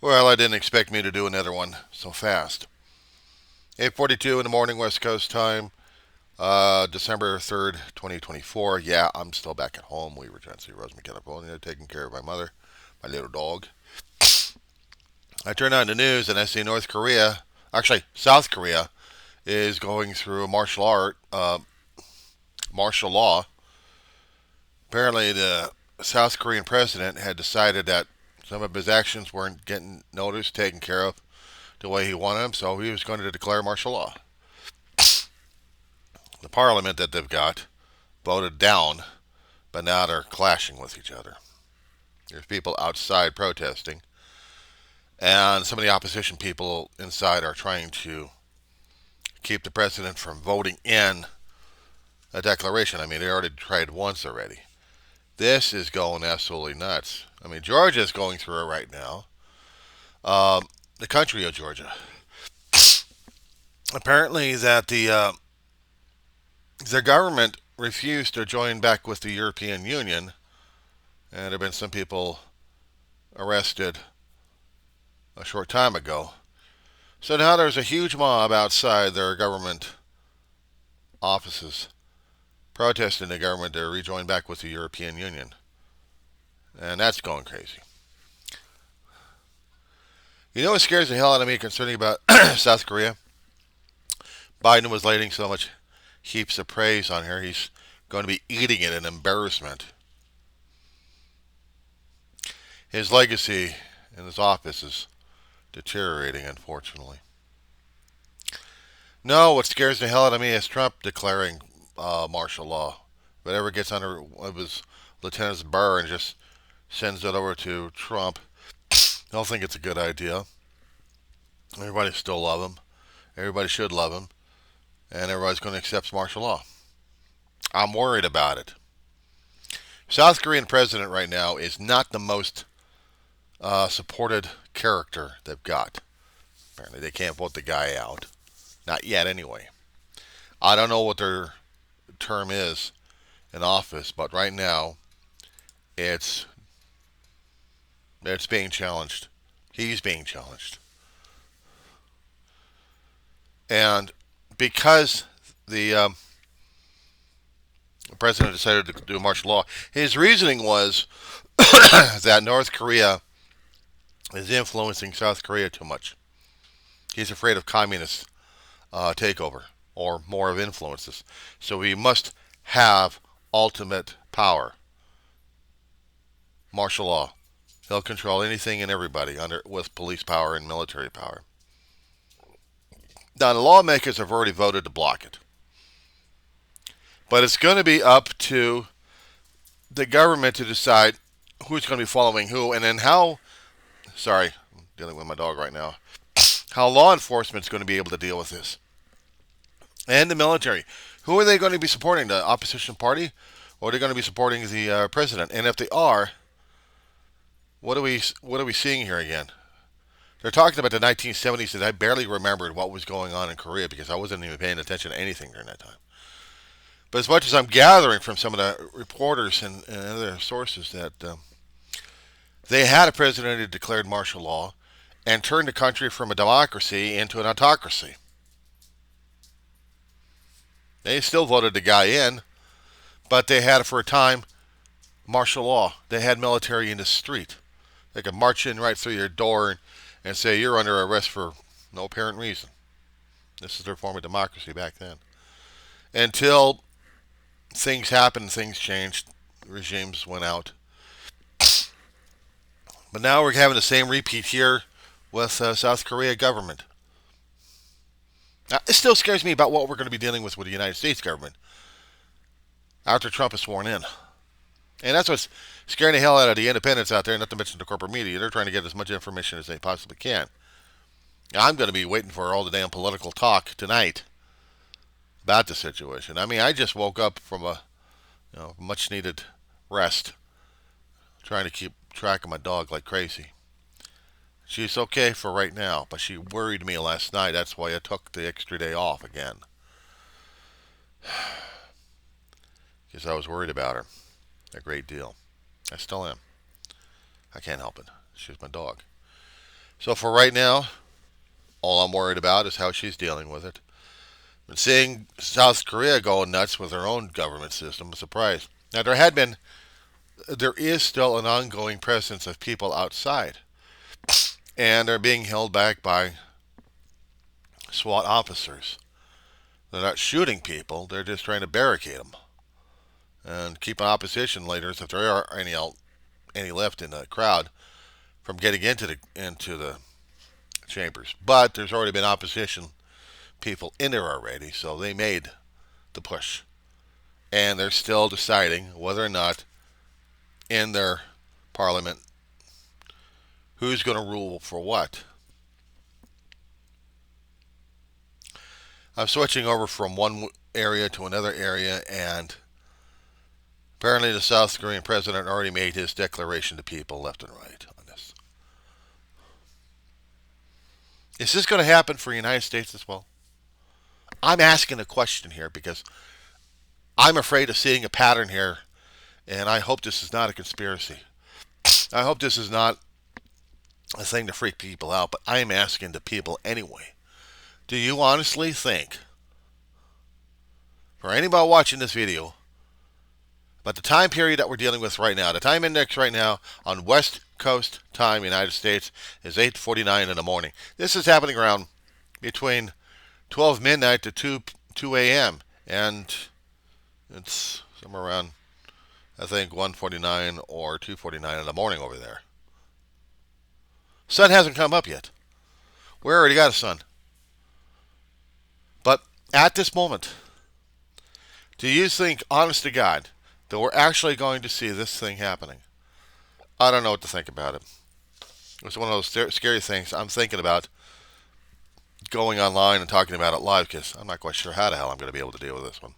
Well, I didn't expect me to do another one so fast. 8:42 in the morning, West Coast time, December 3rd, 2024. Yeah, I'm still back at home. We were trying to see Rose McKenna, taking care of my mother, my little dog. I turn on the news and I see North Korea, actually South Korea, is going through a martial law. Apparently, the South Korean president had decided that some of his actions weren't getting noticed, taken care of the way he wanted them, so he was going to declare martial law. The parliament that they've got voted down, but now they're clashing with each other. There's people outside protesting, and some of the opposition people inside are trying to keep the president from voting in a declaration. I mean, they already tried once already. This is going absolutely nuts. I mean, Georgia is going through it right now. The country of Georgia. Apparently, that the government refused to join back with the European Union, and there have been some people arrested a short time ago. So now there's a huge mob outside their government offices protesting the government to rejoin back with the European Union. And that's going crazy. You know what scares the hell out of me concerning about South Korea? Biden was laying so much heaps of praise on her. He's going to be eating it in embarrassment. His legacy in his office is deteriorating, unfortunately. No, what scares the hell out of me is Trump declaring martial law. Whatever gets under one of his lieutenant's bar and just sends it over to Trump, I don't think it's a good idea. Everybody still love him. Everybody should love him. And everybody's going to accept martial law. I'm worried about it. South Korean president right now is not the most supported character they've got. Apparently, they can't vote the guy out. Not yet, anyway. I don't know what their term is in office, but right now it's it's being challenged. He's being challenged, and because the president decided to do martial law, his reasoning was that North Korea is influencing South Korea too much. He's afraid of communist takeover or more of influences. So we must have ultimate power, martial law. He'll control anything and everybody under with police power and military power. Now the lawmakers have already voted to block it, but it's going to be up to the government to decide who's going to be following who, and then how. Sorry, I'm dealing with my dog right now. How law enforcement is going to be able to deal with this, and the military. Who are they going to be supporting? The opposition party, or are they going to be supporting the president? And if they are, what are we seeing here again? They're talking about the 1970s, and I barely remembered what was going on in Korea because I wasn't even paying attention to anything during that time. But as much as I'm gathering from some of the reporters and other sources that they had a president who declared martial law and turned the country from a democracy into an autocracy. They still voted the guy in, but they had for a time martial law. They had military in the street. They could march in right through your door and say you're under arrest for no apparent reason. This is their form of democracy back then. Until things happened, things changed, regimes went out. But now we're having the same repeat here with South Korea government. Now, it still scares me about what we're going to be dealing with the United States government after Trump is sworn in. And that's what's scaring the hell out of the independents out there, not to mention the corporate media. They're trying to get as much information as they possibly can. Now, I'm going to be waiting for all the damn political talk tonight about the situation. I mean, I just woke up from a much needed rest, trying to keep track of my dog like crazy. She's okay for right now, but she worried me last night. That's why I took the extra day off again. Because I was worried about her a great deal. I still am. I can't help it. She's my dog. So for right now, all I'm worried about is how she's dealing with it. And seeing South Korea going nuts with their own government system, a surprise. Now there is still an ongoing presence of people outside, and they're being held back by SWAT officers. They're not shooting people; they're just trying to barricade them and keep opposition leaders, if there are any left in the crowd, from getting into the chambers. But there's already been opposition people in there already, so they made the push, and they're still deciding whether or not in their parliament who's going to rule for what. I'm switching over from one area to another area, and apparently the South Korean president already made his declaration to people left and right on this. Is this going to happen for the United States as well? I'm asking a question here because I'm afraid of seeing a pattern here, and I hope this is not a conspiracy. I hope this is not a thing to freak people out, but I'm asking the people anyway. Do you honestly think, for anybody watching this video, but the time period that we're dealing with right now, the time index right now on West Coast time, United States, is 8:49 in the morning. This is happening around between 12 midnight to 2 a.m. and it's somewhere around, I think, 1:49 or 2:49 in the morning over there. Sun hasn't come up yet. We already got a sun. But at this moment, do you think, honest to God, that we're actually going to see this thing happening? I don't know what to think about it. It's one of those scary things I'm thinking about going online and talking about it live because I'm not quite sure how the hell I'm going to be able to deal with this one.